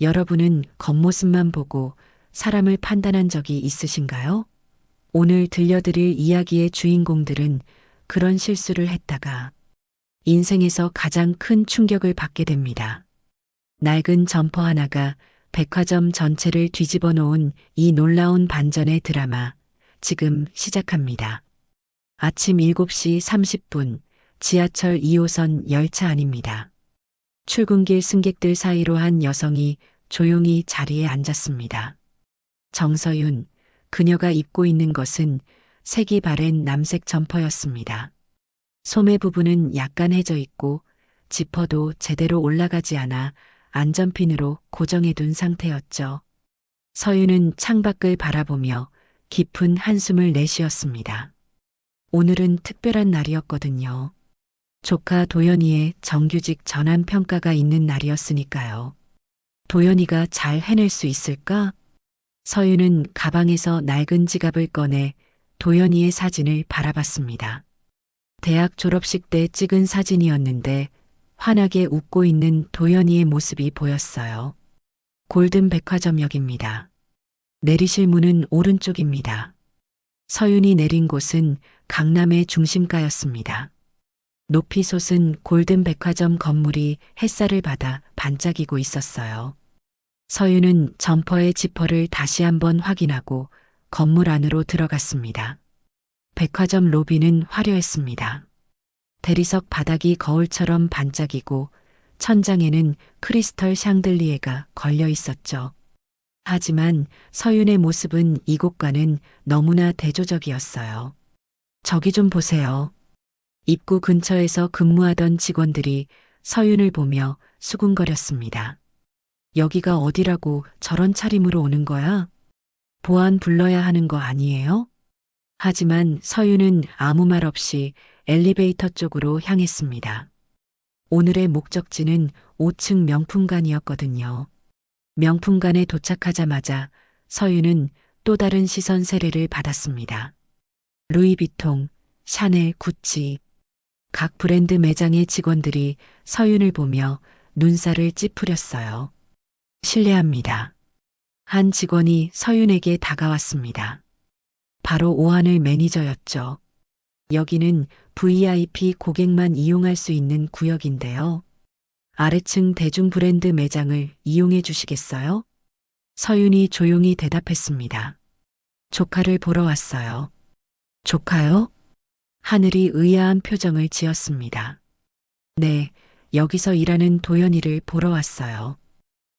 여러분은 겉모습만 보고 사람을 판단한 적이 있으신가요? 오늘 들려드릴 이야기의 주인공들은 그런 실수를 했다가 인생에서 가장 큰 충격을 받게 됩니다. 낡은 점퍼 하나가 백화점 전체를 뒤집어 놓은 이 놀라운 반전의 드라마, 지금 시작합니다. 아침 7시 30분, 지하철 2호선 열차 안입니다. 출근길 승객들 사이로 한 여성이 조용히 자리에 앉았습니다. 정서윤, 그녀가 입고 있는 것은 색이 바랜 남색 점퍼였습니다. 소매 부분은 약간 해져 있고 지퍼도 제대로 올라가지 않아 안전핀으로 고정해둔 상태였죠. 서윤은 창밖을 바라보며 깊은 한숨을 내쉬었습니다. 오늘은 특별한 날이었거든요. 조카 도연이의 정규직 전환 평가가 있는 날이었으니까요. 도연이가 잘 해낼 수 있을까? 서윤은 가방에서 낡은 지갑을 꺼내 도연이의 사진을 바라봤습니다. 대학 졸업식 때 찍은 사진이었는데 환하게 웃고 있는 도연이의 모습이 보였어요. 골든 백화점역입니다. 내리실 문은 오른쪽입니다. 서윤이 내린 곳은 강남의 중심가였습니다. 높이 솟은 골든 백화점 건물이 햇살을 받아 반짝이고 있었어요. 서윤은 점퍼의 지퍼를 다시 한번 확인하고 건물 안으로 들어갔습니다. 백화점 로비는 화려했습니다. 대리석 바닥이 거울처럼 반짝이고 천장에는 크리스털 샹들리에가 걸려 있었죠. 하지만 서윤의 모습은 이곳과는 너무나 대조적이었어요. 저기 좀 보세요. 입구 근처에서 근무하던 직원들이 서윤을 보며 수군거렸습니다. 여기가 어디라고 저런 차림으로 오는 거야? 보안 불러야 하는 거 아니에요? 하지만 서윤은 아무 말 없이 엘리베이터 쪽으로 향했습니다. 오늘의 목적지는 5층 명품관이었거든요. 명품관에 도착하자마자 서윤은 또 다른 시선 세례를 받았습니다. 루이비통, 샤넬, 구찌, 각 브랜드 매장의 직원들이 서윤을 보며 눈살을 찌푸렸어요. 실례합니다. 한 직원이 서윤에게 다가왔습니다. 바로 오하늘 매니저였죠. 여기는 VIP 고객만 이용할 수 있는 구역인데요. 아래층 대중 브랜드 매장을 이용해 주시겠어요? 서윤이 조용히 대답했습니다. 조카를 보러 왔어요. 조카요? 하늘이 의아한 표정을 지었습니다. 네, 여기서 일하는 도연이를 보러 왔어요.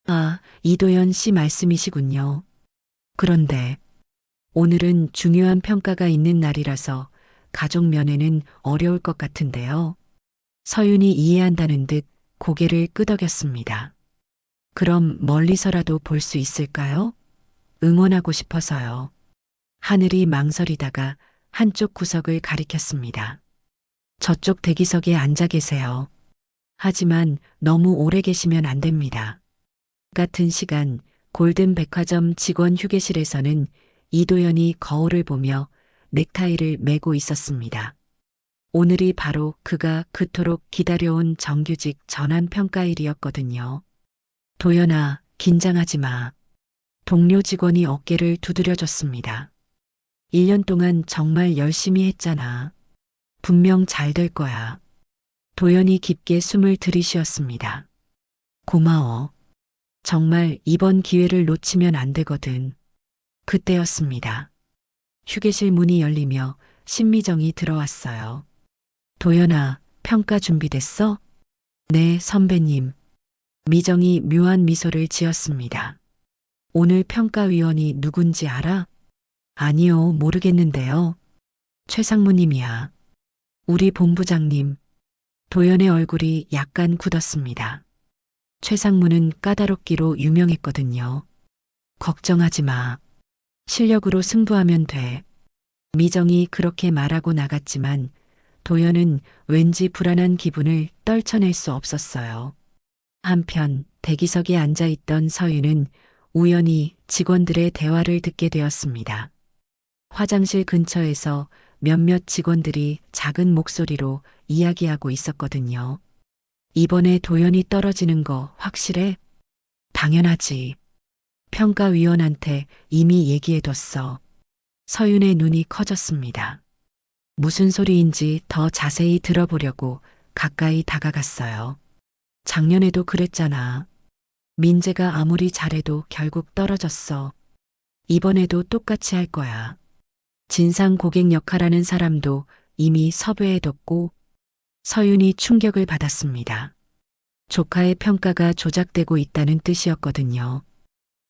아, 이도연 씨 말씀이시군요. 그런데 오늘은 중요한 평가가 있는 날이라서 가족 면회는 어려울 것 같은데요. 서윤이 이해한다는 듯 고개를 끄덕였습니다. 그럼 멀리서라도 볼 수 있을까요? 응원하고 싶어서요. 하늘이 망설이다가 한쪽 구석을 가리켰습니다. 저쪽 대기석에 앉아 계세요. 하지만 너무 오래 계시면 안 됩니다. 같은 시간 골든 백화점 직원 휴게실에서는 이도연이 거울을 보며 넥타이를 매고 있었습니다. 오늘이 바로 그가 그토록 기다려온 정규직 전환 평가일이었거든요. 도연아, 긴장하지 마. 동료 직원이 어깨를 두드려줬습니다. 1년 동안 정말 열심히 했잖아. 분명 잘 될 거야. 도연이 깊게 숨을 들이쉬었습니다. 고마워. 정말 이번 기회를 놓치면 안 되거든. 그때였습니다. 휴게실 문이 열리며 신미정이 들어왔어요. 도연아, 평가 준비됐어? 네, 선배님. 미정이 묘한 미소를 지었습니다. 오늘 평가위원이 누군지 알아? 아니요, 모르겠는데요. 최상무님이야. 우리 본부장님. 도연의 얼굴이 약간 굳었습니다. 최상무는 까다롭기로 유명했거든요. 걱정하지 마. 실력으로 승부하면 돼. 미정이 그렇게 말하고 나갔지만 도연은 왠지 불안한 기분을 떨쳐낼 수 없었어요. 한편 대기석에 앉아있던 서윤은 우연히 직원들의 대화를 듣게 되었습니다. 화장실 근처에서 몇몇 직원들이 작은 목소리로 이야기하고 있었거든요. 이번에 도연이 떨어지는 거 확실해? 당연하지. 평가위원한테 이미 얘기해뒀어. 서윤의 눈이 커졌습니다. 무슨 소리인지 더 자세히 들어보려고 가까이 다가갔어요. 작년에도 그랬잖아. 민재가 아무리 잘해도 결국 떨어졌어. 이번에도 똑같이 할 거야. 진상 고객 역할하는 사람도 이미 섭외해뒀고. 서윤이 충격을 받았습니다. 조카의 평가가 조작되고 있다는 뜻이었거든요.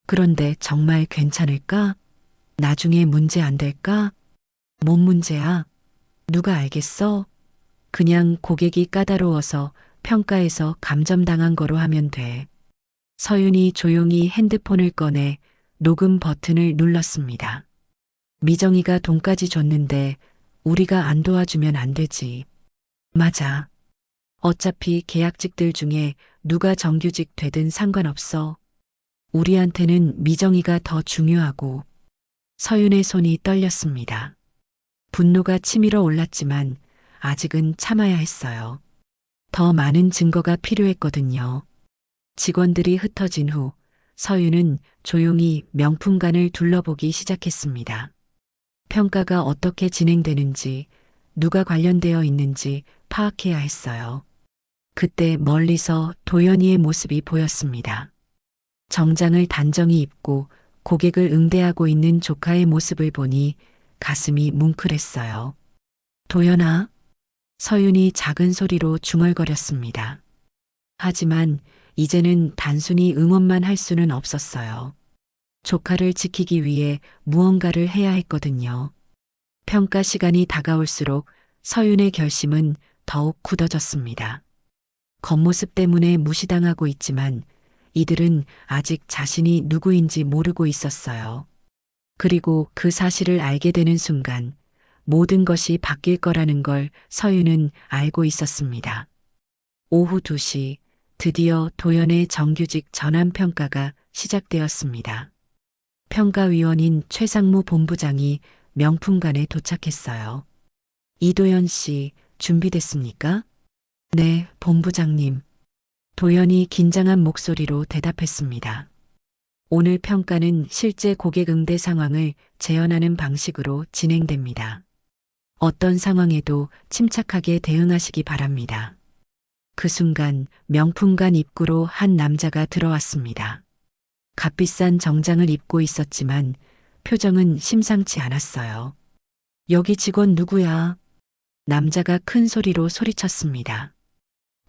그런데 정말 괜찮을까? 나중에 문제 안 될까? 뭔 문제야? 누가 알겠어? 그냥 고객이 까다로워서 평가에서 감점당한 거로 하면 돼. 서윤이 조용히 핸드폰을 꺼내 녹음 버튼을 눌렀습니다. 미정이가 돈까지 줬는데 우리가 안 도와주면 안 되지. 맞아. 어차피 계약직들 중에 누가 정규직 되든 상관없어. 우리한테는 미정이가 더 중요하고. 서윤의 손이 떨렸습니다. 분노가 치밀어 올랐지만 아직은 참아야 했어요. 더 많은 증거가 필요했거든요. 직원들이 흩어진 후 서윤은 조용히 명품관을 둘러보기 시작했습니다. 평가가 어떻게 진행되는지, 누가 관련되어 있는지 파악해야 했어요. 그때 멀리서 도연이의 모습이 보였습니다. 정장을 단정히 입고 고객을 응대하고 있는 조카의 모습을 보니 가슴이 뭉클했어요. 도연아, 서윤이 작은 소리로 중얼거렸습니다. 하지만 이제는 단순히 응원만 할 수는 없었어요. 조카를 지키기 위해 무언가를 해야 했거든요. 평가 시간이 다가올수록 서윤의 결심은 더욱 굳어졌습니다. 겉모습 때문에 무시당하고 있지만 이들은 아직 자신이 누구인지 모르고 있었어요. 그리고 그 사실을 알게 되는 순간 모든 것이 바뀔 거라는 걸 서윤은 알고 있었습니다. 오후 2시 드디어 도연의 정규직 전환 평가가 시작되었습니다. 평가위원인 최상무 본부장이 명품관에 도착했어요. 이도연 씨, 준비됐습니까? 네, 본부장님. 도연이 긴장한 목소리로 대답했습니다. 오늘 평가는 실제 고객 응대 상황을 재현하는 방식으로 진행됩니다. 어떤 상황에도 침착하게 대응하시기 바랍니다. 그 순간 명품관 입구로 한 남자가 들어왔습니다. 값비싼 정장을 입고 있었지만 표정은 심상치 않았어요. 여기 직원 누구야? 남자가 큰 소리로 소리쳤습니다.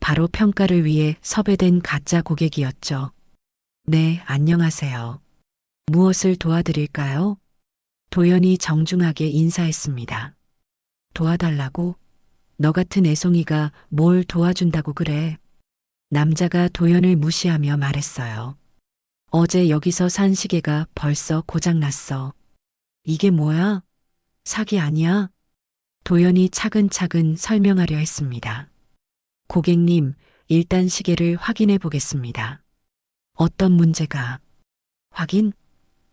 바로 평가를 위해 섭외된 가짜 고객이었죠. 네, 안녕하세요. 무엇을 도와드릴까요? 도연이 정중하게 인사했습니다. 도와달라고? 너 같은 애송이가 뭘 도와준다고 그래? 남자가 도연을 무시하며 말했어요. 어제 여기서 산 시계가 벌써 고장났어. 이게 뭐야? 사기 아니야? 도연이 차근차근 설명하려 했습니다. 고객님, 일단 시계를 확인해 보겠습니다. 어떤 문제가? 확인?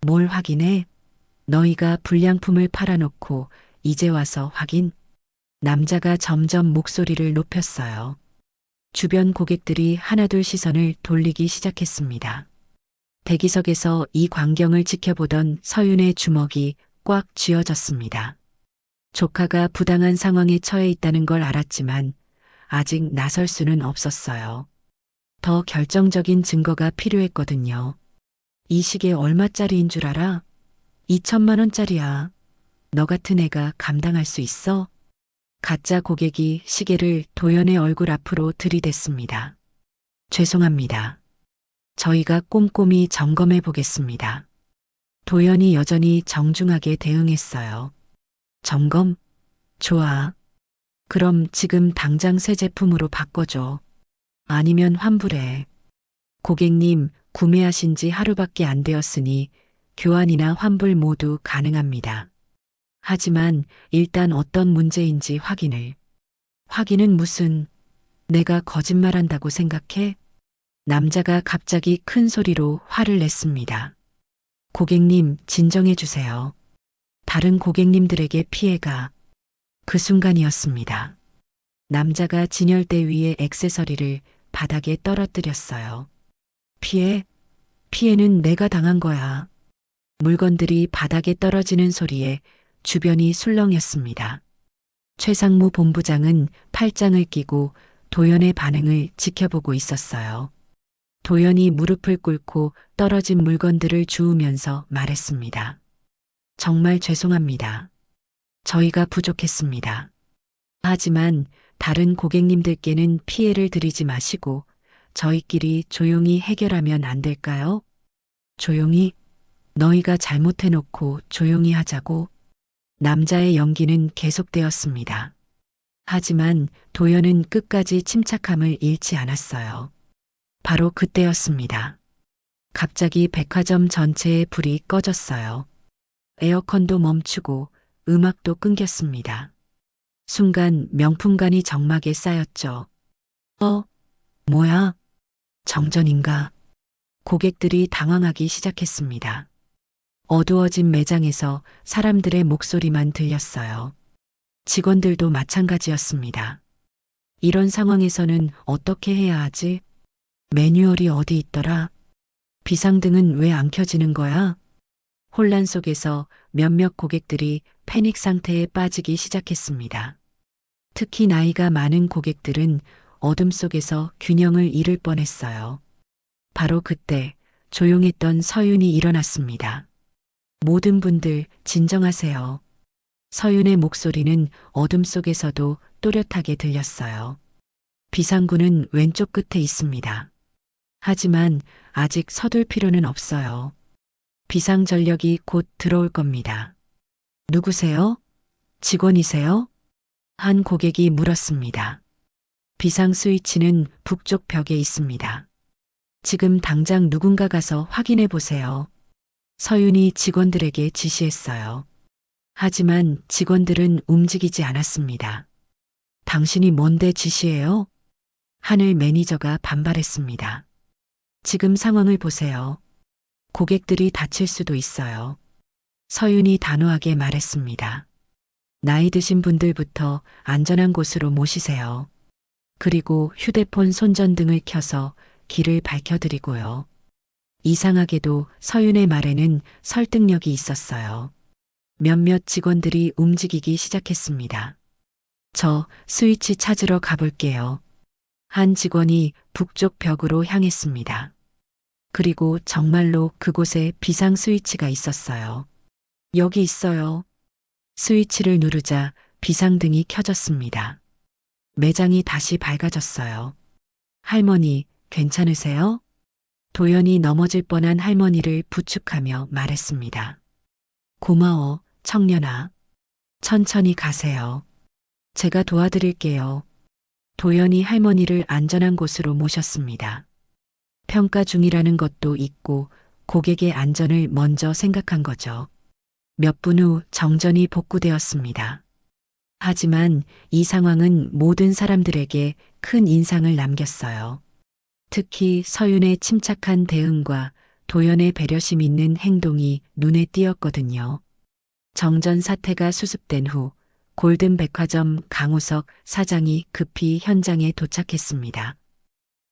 뭘 확인해? 너희가 불량품을 팔아놓고 이제 와서 확인? 남자가 점점 목소리를 높였어요. 주변 고객들이 하나둘 시선을 돌리기 시작했습니다. 대기석에서 이 광경을 지켜보던 서윤의 주먹이 꽉 쥐어졌습니다. 조카가 부당한 상황에 처해 있다는 걸 알았지만 아직 나설 수는 없었어요. 더 결정적인 증거가 필요했거든요. 이 시계 얼마짜리인 줄 알아? 2천만 원짜리야. 너 같은 애가 감당할 수 있어? 가짜 고객이 시계를 도연의 얼굴 앞으로 들이댔습니다. 죄송합니다. 저희가 꼼꼼히 점검해 보겠습니다. 도연이 여전히 정중하게 대응했어요. 점검? 좋아. 그럼 지금 당장 새 제품으로 바꿔줘. 아니면 환불해. 고객님, 구매하신 지 하루밖에 안 되었으니 교환이나 환불 모두 가능합니다. 하지만 일단 어떤 문제인지 확인을. 확인은 무슨, 내가 거짓말한다고 생각해? 남자가 갑자기 큰 소리로 화를 냈습니다. 고객님, 진정해 주세요. 다른 고객님들에게 피해가. 그 순간이었습니다. 남자가 진열대 위에 액세서리를 바닥에 떨어뜨렸어요. 피해? 피해는 내가 당한 거야. 물건들이 바닥에 떨어지는 소리에 주변이 술렁였습니다. 최상무 본부장은 팔짱을 끼고 도연의 반응을 지켜보고 있었어요. 도연이 무릎을 꿇고 떨어진 물건들을 주우면서 말했습니다. 정말 죄송합니다. 저희가 부족했습니다. 하지만 다른 고객님들께는 피해를 드리지 마시고 저희끼리 조용히 해결하면 안 될까요? 조용히? 너희가 잘못해놓고 조용히 하자고? 남자의 연기는 계속되었습니다. 하지만 도연은 끝까지 침착함을 잃지 않았어요. 바로 그때였습니다. 갑자기 백화점 전체의 불이 꺼졌어요. 에어컨도 멈추고 음악도 끊겼습니다. 순간 명품관이 적막에 쌓였죠. 뭐야? 정전인가? 고객들이 당황하기 시작했습니다. 어두워진 매장에서 사람들의 목소리만 들렸어요. 직원들도 마찬가지였습니다. 이런 상황에서는 어떻게 해야 하지? 매뉴얼이 어디 있더라? 비상등은 왜 안 켜지는 거야? 혼란 속에서 몇몇 고객들이 패닉 상태에 빠지기 시작했습니다. 특히 나이가 많은 고객들은 어둠 속에서 균형을 잃을 뻔했어요. 바로 그때 조용했던 서윤이 일어났습니다. 모든 분들 진정하세요. 서윤의 목소리는 어둠 속에서도 또렷하게 들렸어요. 비상구는 왼쪽 끝에 있습니다. 하지만 아직 서둘 필요는 없어요. 비상전력이 곧 들어올 겁니다. 누구세요? 직원이세요? 한 고객이 물었습니다. 비상 스위치는 북쪽 벽에 있습니다. 지금 당장 누군가 가서 확인해 보세요. 서윤이 직원들에게 지시했어요. 하지만 직원들은 움직이지 않았습니다. 당신이 뭔데 지시해요? 하늘 매니저가 반발했습니다. 지금 상황을 보세요. 고객들이 다칠 수도 있어요. 서윤이 단호하게 말했습니다. 나이 드신 분들부터 안전한 곳으로 모시세요. 그리고 휴대폰 손전등을 켜서 길을 밝혀드리고요. 이상하게도 서윤의 말에는 설득력이 있었어요. 몇몇 직원들이 움직이기 시작했습니다. 저 스위치 찾으러 가볼게요. 한 직원이 북쪽 벽으로 향했습니다. 그리고 정말로 그곳에 비상 스위치가 있었어요. 여기 있어요. 스위치를 누르자 비상등이 켜졌습니다. 매장이 다시 밝아졌어요. 할머니, 괜찮으세요? 도연이 넘어질 뻔한 할머니를 부축하며 말했습니다. 고마워, 청년아. 천천히 가세요. 제가 도와드릴게요. 도연이 할머니를 안전한 곳으로 모셨습니다. 평가 중이라는 것도 있고 고객의 안전을 먼저 생각한 거죠. 몇 분 후 정전이 복구되었습니다. 하지만 이 상황은 모든 사람들에게 큰 인상을 남겼어요. 특히 서윤의 침착한 대응과 도연의 배려심 있는 행동이 눈에 띄었거든요. 정전 사태가 수습된 후 골든백화점 강우석 사장이 급히 현장에 도착했습니다.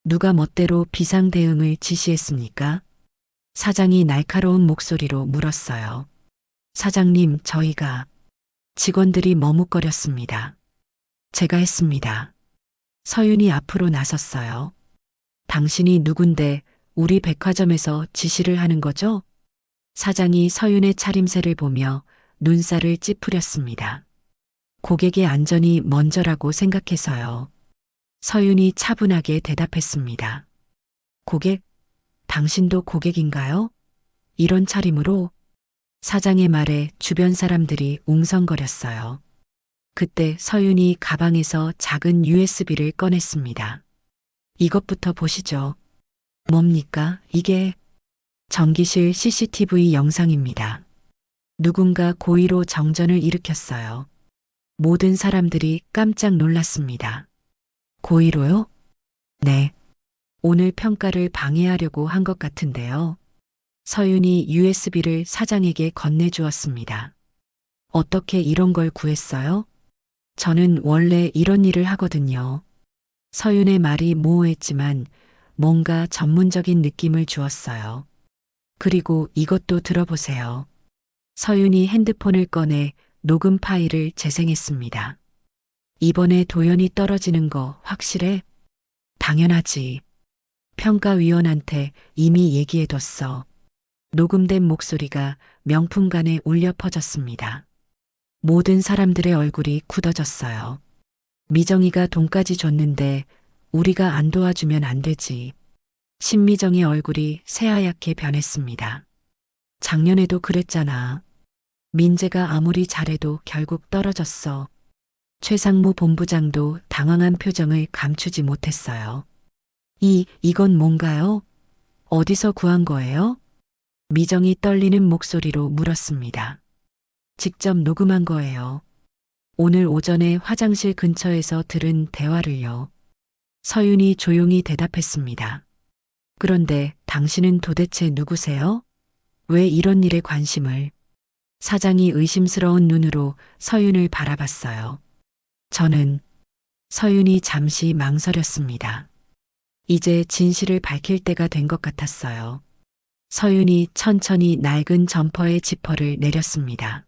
누가 멋대로 비상 대응을 지시했습니까? 사장이 날카로운 목소리로 물었어요. 사장님, 저희가... 직원들이 머뭇거렸습니다. 제가 했습니다. 서윤이 앞으로 나섰어요. 당신이 누군데 우리 백화점에서 지시를 하는 거죠? 사장이 서윤의 차림새를 보며 눈살을 찌푸렸습니다. 고객의 안전이 먼저라고 생각해서요. 서윤이 차분하게 대답했습니다. 고객? 당신도 고객인가요? 이런 차림으로? 사장의 말에 주변 사람들이 웅성거렸어요. 그때 서윤이 가방에서 작은 USB를 꺼냈습니다. 이것부터 보시죠. 뭡니까? 이게 전기실 CCTV 영상입니다. 누군가 고의로 정전을 일으켰어요. 모든 사람들이 깜짝 놀랐습니다. 고의로요? 네. 오늘 평가를 방해하려고 한 것 같은데요. 서윤이 USB를 사장에게 건네주었습니다. 어떻게 이런 걸 구했어요? 저는 원래 이런 일을 하거든요. 서윤의 말이 모호했지만 뭔가 전문적인 느낌을 주었어요. 그리고 이것도 들어보세요. 서윤이 핸드폰을 꺼내 녹음 파일을 재생했습니다. 이번에 도연이 떨어지는 거 확실해? 당연하지. 평가위원한테 이미 얘기해뒀어. 녹음된 목소리가 명품간에 울려 퍼졌습니다. 모든 사람들의 얼굴이 굳어졌어요. 미정이가 돈까지 줬는데 우리가 안 도와주면 안 되지. 신미정의 얼굴이 새하얗게 변했습니다. 작년에도 그랬잖아. 민재가 아무리 잘해도 결국 떨어졌어. 최상무 본부장도 당황한 표정을 감추지 못했어요. 이건 뭔가요? 어디서 구한 거예요? 미정이 떨리는 목소리로 물었습니다. 직접 녹음한 거예요. 오늘 오전에 화장실 근처에서 들은 대화를요. 서윤이 조용히 대답했습니다. 그런데 당신은 도대체 누구세요? 왜 이런 일에 관심을? 사장이 의심스러운 눈으로 서윤을 바라봤어요. 저는 서윤이 잠시 망설였습니다. 이제 진실을 밝힐 때가 된 것 같았어요. 서윤이 천천히 낡은 점퍼의 지퍼를 내렸습니다.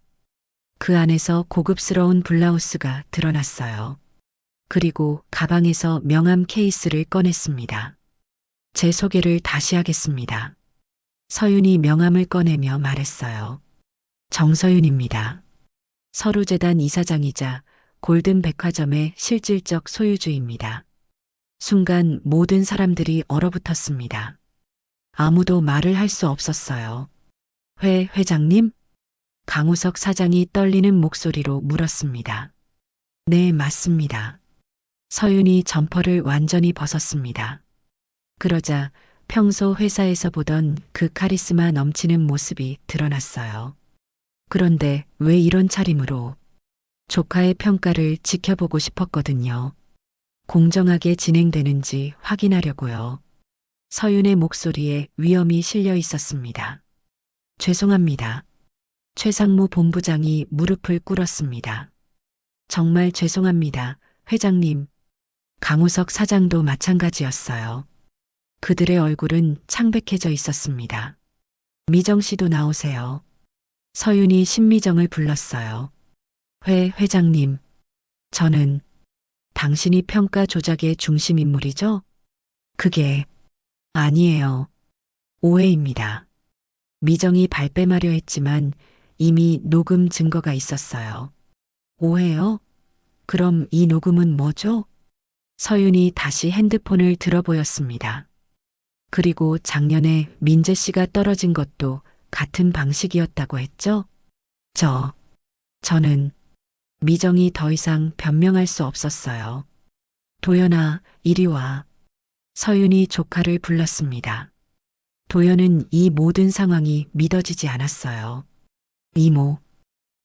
그 안에서 고급스러운 블라우스가 드러났어요. 그리고 가방에서 명함 케이스를 꺼냈습니다. 제 소개를 다시 하겠습니다. 서윤이 명함을 꺼내며 말했어요. 정서윤입니다. 서루재단 이사장이자 골든백화점의 실질적 소유주입니다. 순간 모든 사람들이 얼어붙었습니다. 아무도 말을 할 수 없었어요. 회장님? 강우석 사장이 떨리는 목소리로 물었습니다. 네, 맞습니다. 서윤이 점퍼를 완전히 벗었습니다. 그러자 평소 회사에서 보던 그 카리스마 넘치는 모습이 드러났어요. 그런데 왜 이런 차림으로? 조카의 평가를 지켜보고 싶었거든요. 공정하게 진행되는지 확인하려고요. 서윤의 목소리에 위험이 실려 있었습니다. 죄송합니다. 최상무 본부장이 무릎을 꿇었습니다. 정말 죄송합니다, 회장님. 강우석 사장도 마찬가지였어요. 그들의 얼굴은 창백해져 있었습니다. 미정 씨도 나오세요. 서윤이 신미정을 불렀어요. 회장님. 저는 당신이 평가 조작의 중심 인물이죠? 그게 아니에요. 오해입니다. 미정이 발뺌하려 했지만 이미 녹음 증거가 있었어요. 오해요? 그럼 이 녹음은 뭐죠? 서윤이 다시 핸드폰을 들어 보였습니다. 그리고 작년에 민재 씨가 떨어진 것도 같은 방식이었다고 했죠? 저는 미정이 더 이상 변명할 수 없었어요. 도연아, 이리 와. 서윤이 조카를 불렀습니다. 도연은 이 모든 상황이 믿어지지 않았어요. 이모.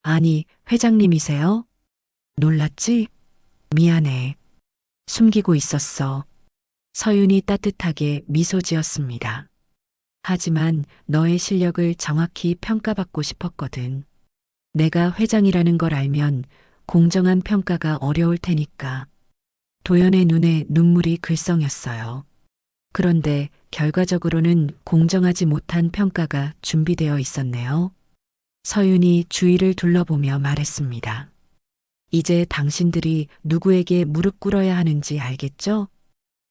아니, 회장님이세요? 놀랐지? 미안해. 숨기고 있었어. 서윤이 따뜻하게 미소 지었습니다. 하지만 너의 실력을 정확히 평가받고 싶었거든. 내가 회장이라는 걸 알면 공정한 평가가 어려울 테니까. 도연의 눈에 눈물이 글썽였어요. 그런데 결과적으로는 공정하지 못한 평가가 준비되어 있었네요. 서윤이 주위를 둘러보며 말했습니다. 이제 당신들이 누구에게 무릎 꿇어야 하는지 알겠죠?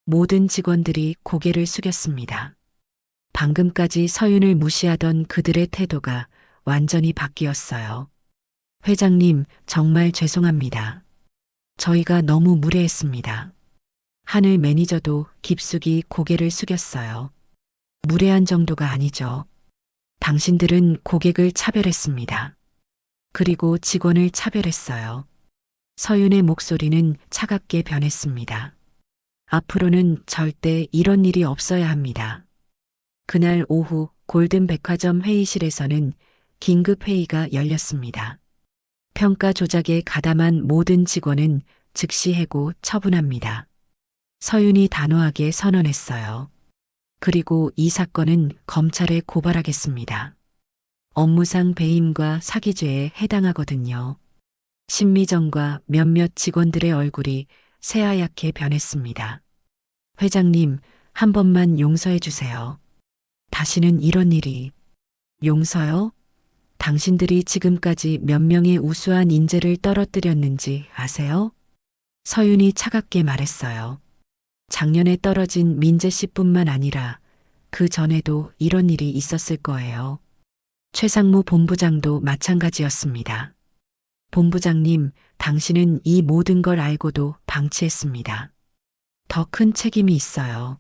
모든 직원들이 고개를 숙였습니다. 방금까지 서윤을 무시하던 그들의 태도가 완전히 바뀌었어요. 회장님, 정말 죄송합니다. 저희가 너무 무례했습니다. 하늘 매니저도 깊숙이 고개를 숙였어요. 무례한 정도가 아니죠. 당신들은 고객을 차별했습니다. 그리고 직원을 차별했어요. 서윤의 목소리는 차갑게 변했습니다. 앞으로는 절대 이런 일이 없어야 합니다. 그날 오후 골든백화점 회의실에서는 긴급 회의가 열렸습니다. 평가 조작에 가담한 모든 직원은 즉시 해고 처분합니다. 서윤이 단호하게 선언했어요. 그리고 이 사건은 검찰에 고발하겠습니다. 업무상 배임과 사기죄에 해당하거든요. 신미정과 몇몇 직원들의 얼굴이 새하얗게 변했습니다. 회장님, 한 번만 용서해 주세요. 다시는 이런 일이 용서요? 당신들이 지금까지 몇 명의 우수한 인재를 떨어뜨렸는지 아세요? 서윤이 차갑게 말했어요. 작년에 떨어진 민재 씨뿐만 아니라 그 전에도 이런 일이 있었을 거예요. 최상무 본부장도 마찬가지였습니다. 본부장님, 당신은 이 모든 걸 알고도 방치했습니다. 더 큰 책임이 있어요.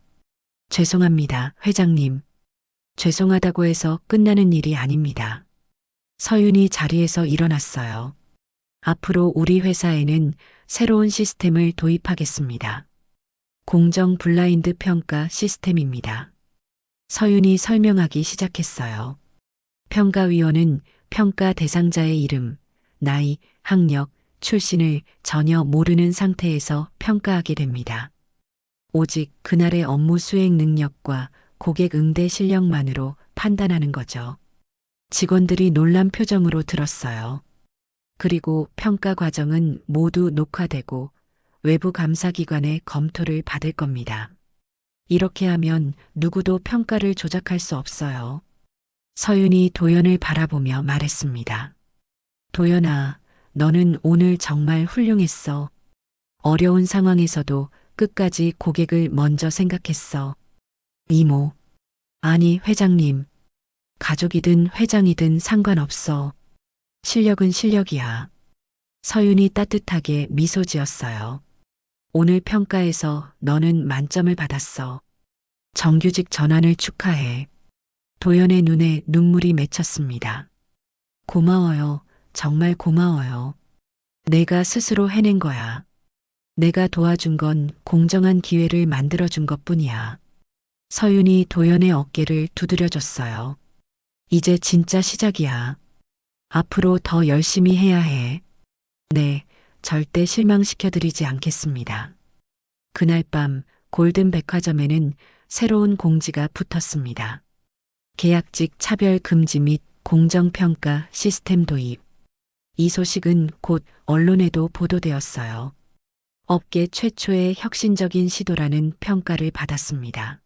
죄송합니다, 회장님. 죄송하다고 해서 끝나는 일이 아닙니다. 서윤이 자리에서 일어났어요. 앞으로 우리 회사에는 새로운 시스템을 도입하겠습니다. 공정 블라인드 평가 시스템입니다. 서윤이 설명하기 시작했어요. 평가위원은 평가 대상자의 이름, 나이, 학력, 출신을 전혀 모르는 상태에서 평가하게 됩니다. 오직 그날의 업무 수행 능력과 고객 응대 실력만으로 판단하는 거죠. 직원들이 놀란 표정으로 들었어요. 그리고 평가 과정은 모두 녹화되고 외부 감사기관의 검토를 받을 겁니다. 이렇게 하면 누구도 평가를 조작할 수 없어요. 서윤이 도연을 바라보며 말했습니다. 도연아, 너는 오늘 정말 훌륭했어. 어려운 상황에서도 끝까지 고객을 먼저 생각했어. 이모. 아니, 회장님. 가족이든 회장이든 상관없어. 실력은 실력이야. 서윤이 따뜻하게 미소 지었어요. 오늘 평가에서 너는 만점을 받았어. 정규직 전환을 축하해. 도연의 눈에 눈물이 맺혔습니다. 고마워요. 정말 고마워요. 내가 스스로 해낸 거야. 내가 도와준 건 공정한 기회를 만들어준 것뿐이야. 서윤이 도연의 어깨를 두드려줬어요. 이제 진짜 시작이야. 앞으로 더 열심히 해야 해. 네, 절대 실망시켜드리지 않겠습니다. 그날 밤 골든 백화점에는 새로운 공지가 붙었습니다. 계약직 차별 금지 및 공정평가 시스템 도입. 이 소식은 곧 언론에도 보도되었어요. 업계 최초의 혁신적인 시도라는 평가를 받았습니다.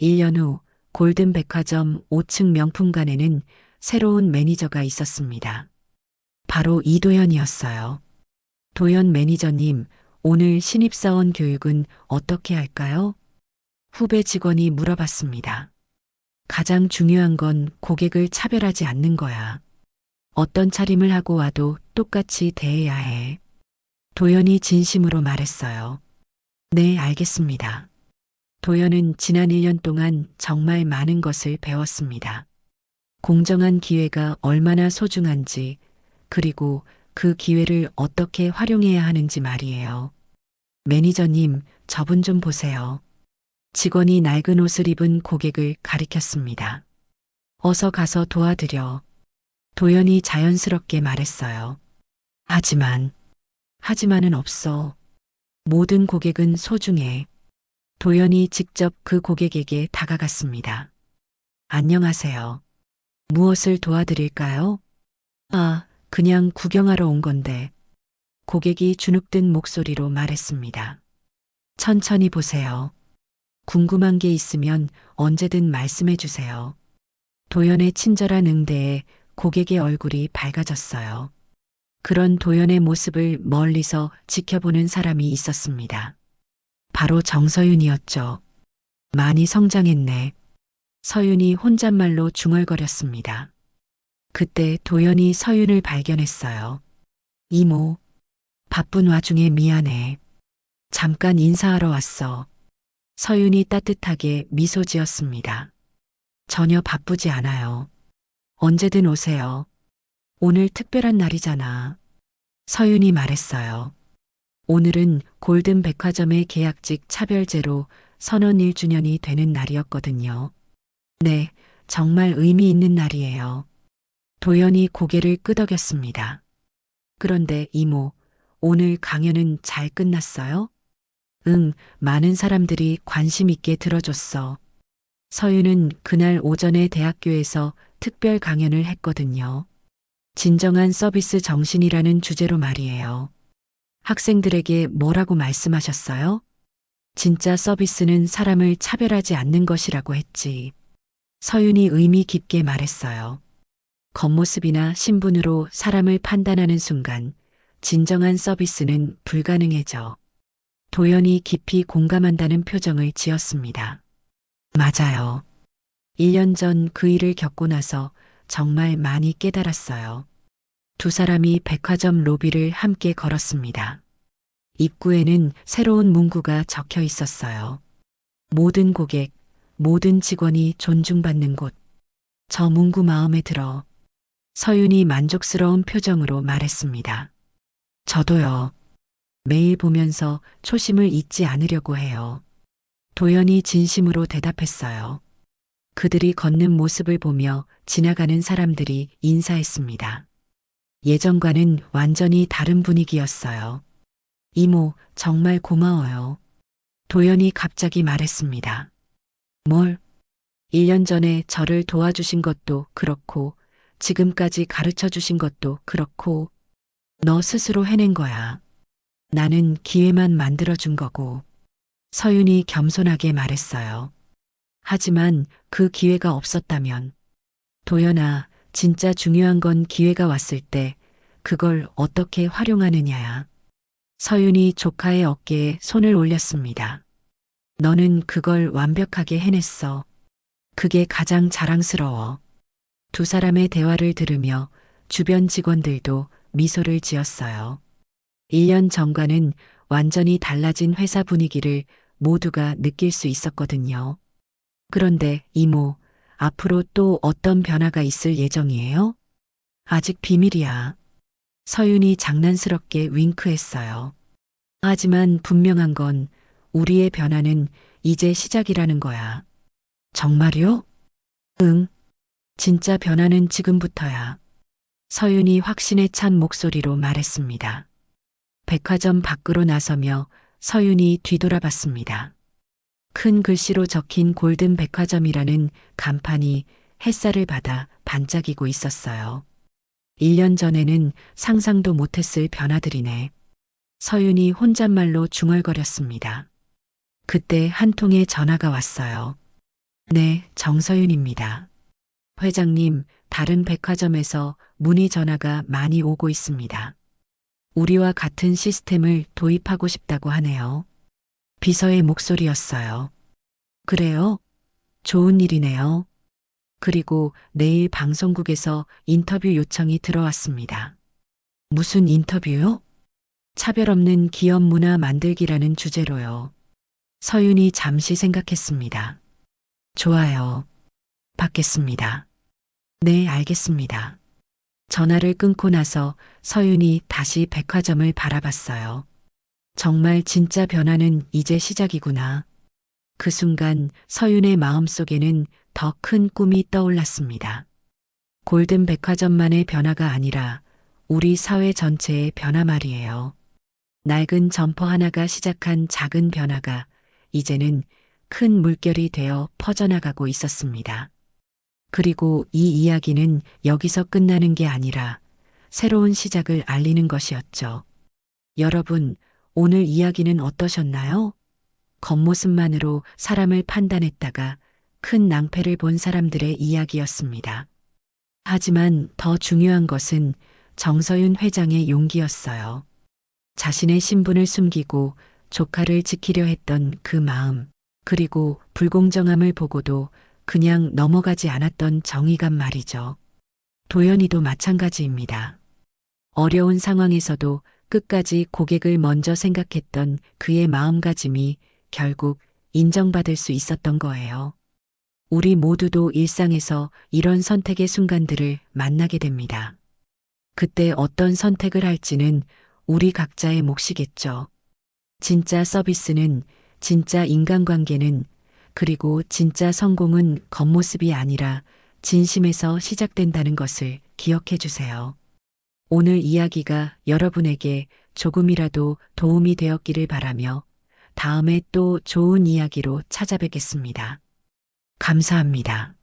1년 후 골든 백화점 5층 명품관에는 새로운 매니저가 있었습니다. 바로 이도연이었어요. 도연 매니저님, 오늘 신입사원 교육은 어떻게 할까요? 후배 직원이 물어봤습니다. 가장 중요한 건 고객을 차별하지 않는 거야. 어떤 차림을 하고 와도 똑같이 대해야 해. 도연이 진심으로 말했어요. 네, 알겠습니다. 도연은 지난 1년 동안 정말 많은 것을 배웠습니다. 공정한 기회가 얼마나 소중한지, 그리고 그 기회를 어떻게 활용해야 하는지 말이에요. 매니저님, 저분 좀 보세요. 직원이 낡은 옷을 입은 고객을 가리켰습니다. 어서 가서 도와드려. 도연이 자연스럽게 말했어요. 하지만은 없어. 모든 고객은 소중해. 도연이 직접 그 고객에게 다가갔습니다. 안녕하세요. 무엇을 도와드릴까요? 아, 그냥 구경하러 온 건데. 고객이 주눅든 목소리로 말했습니다. 천천히 보세요. 궁금한 게 있으면 언제든 말씀해 주세요. 도연의 친절한 응대에 고객의 얼굴이 밝아졌어요. 그런 도연의 모습을 멀리서 지켜보는 사람이 있었습니다. 바로 정서윤이었죠. 많이 성장했네. 서윤이 혼잣말로 중얼거렸습니다. 그때 도연이 서윤을 발견했어요. 이모, 바쁜 와중에 미안해. 잠깐 인사하러 왔어. 서윤이 따뜻하게 미소 지었습니다. 전혀 바쁘지 않아요. 언제든 오세요. 오늘 특별한 날이잖아. 서윤이 말했어요. 오늘은 골든 백화점의 계약직 차별제로 선언 1주년이 되는 날이었거든요. 네, 정말 의미 있는 날이에요. 도연이 고개를 끄덕였습니다. 그런데 이모, 오늘 강연은 잘 끝났어요? 응, 많은 사람들이 관심 있게 들어줬어. 서윤은 그날 오전에 대학교에서 특별 강연을 했거든요. 진정한 서비스 정신이라는 주제로 말이에요. 학생들에게 뭐라고 말씀하셨어요? 진짜 서비스는 사람을 차별하지 않는 것이라고 했지. 서윤이 의미 깊게 말했어요. 겉모습이나 신분으로 사람을 판단하는 순간 진정한 서비스는 불가능해져. 도연이 깊이 공감한다는 표정을 지었습니다. 맞아요. 1년 전 그 일을 겪고 나서 정말 많이 깨달았어요. 두 사람이 백화점 로비를 함께 걸었습니다. 입구에는 새로운 문구가 적혀 있었어요. 모든 고객, 모든 직원이 존중받는 곳. 저 문구 마음에 들어. 서윤이 만족스러운 표정으로 말했습니다. 저도요. 매일 보면서 초심을 잊지 않으려고 해요. 도연이 진심으로 대답했어요. 그들이 걷는 모습을 보며 지나가는 사람들이 인사했습니다. 예전과는 완전히 다른 분위기였어요. 이모, 정말 고마워요. 도연이 갑자기 말했습니다. 뭘? 1년 전에 저를 도와주신 것도 그렇고, 지금까지 가르쳐 주신 것도 그렇고, 너 스스로 해낸 거야. 나는 기회만 만들어준 거고. 서윤이 겸손하게 말했어요. 하지만 그 기회가 없었다면, 도연아, 진짜 중요한 건 기회가 왔을 때 그걸 어떻게 활용하느냐야. 서윤이 조카의 어깨에 손을 올렸습니다. 너는 그걸 완벽하게 해냈어. 그게 가장 자랑스러워. 두 사람의 대화를 들으며 주변 직원들도 미소를 지었어요. 1년 전과는 완전히 달라진 회사 분위기를 모두가 느낄 수 있었거든요. 그런데 이모, 앞으로 또 어떤 변화가 있을 예정이에요? 아직 비밀이야. 서윤이 장난스럽게 윙크했어요. 하지만 분명한 건 우리의 변화는 이제 시작이라는 거야. 정말요? 응. 진짜 변화는 지금부터야. 서윤이 확신에 찬 목소리로 말했습니다. 백화점 밖으로 나서며 서윤이 뒤돌아봤습니다. 큰 글씨로 적힌 골든 백화점이라는 간판이 햇살을 받아 반짝이고 있었어요. 1년 전에는 상상도 못했을 변화들이네. 서윤이 혼잣말로 중얼거렸습니다. 그때 한 통의 전화가 왔어요. 네, 정서윤입니다. 회장님, 다른 백화점에서 문의 전화가 많이 오고 있습니다. 우리와 같은 시스템을 도입하고 싶다고 하네요. 비서의 목소리였어요. 그래요? 좋은 일이네요. 그리고 내일 방송국에서 인터뷰 요청이 들어왔습니다. 무슨 인터뷰요? 차별 없는 기업 문화 만들기라는 주제로요. 서윤이 잠시 생각했습니다. 좋아요. 받겠습니다. 네, 알겠습니다. 전화를 끊고 나서 서윤이 다시 백화점을 바라봤어요. 정말 진짜 변화는 이제 시작이구나. 그 순간 서윤의 마음속에는 더 큰 꿈이 떠올랐습니다. 골든 백화점만의 변화가 아니라 우리 사회 전체의 변화 말이에요. 낡은 점퍼 하나가 시작한 작은 변화가 이제는 큰 물결이 되어 퍼져나가고 있었습니다. 그리고 이 이야기는 여기서 끝나는 게 아니라 새로운 시작을 알리는 것이었죠. 여러분, 오늘 이야기는 어떠셨나요? 겉모습만으로 사람을 판단했다가 큰 낭패를 본 사람들의 이야기였습니다. 하지만 더 중요한 것은 정서윤 회장의 용기였어요. 자신의 신분을 숨기고 조카를 지키려 했던 그 마음, 그리고 불공정함을 보고도 그냥 넘어가지 않았던 정의감 말이죠. 도연이도 마찬가지입니다. 어려운 상황에서도 끝까지 고객을 먼저 생각했던 그의 마음가짐이 결국 인정받을 수 있었던 거예요. 우리 모두도 일상에서 이런 선택의 순간들을 만나게 됩니다. 그때 어떤 선택을 할지는 우리 각자의 몫이겠죠. 진짜 서비스는, 진짜 인간관계는, 그리고 진짜 성공은 겉모습이 아니라 진심에서 시작된다는 것을 기억해 주세요. 오늘 이야기가 여러분에게 조금이라도 도움이 되었기를 바라며 다음에 또 좋은 이야기로 찾아뵙겠습니다. 감사합니다.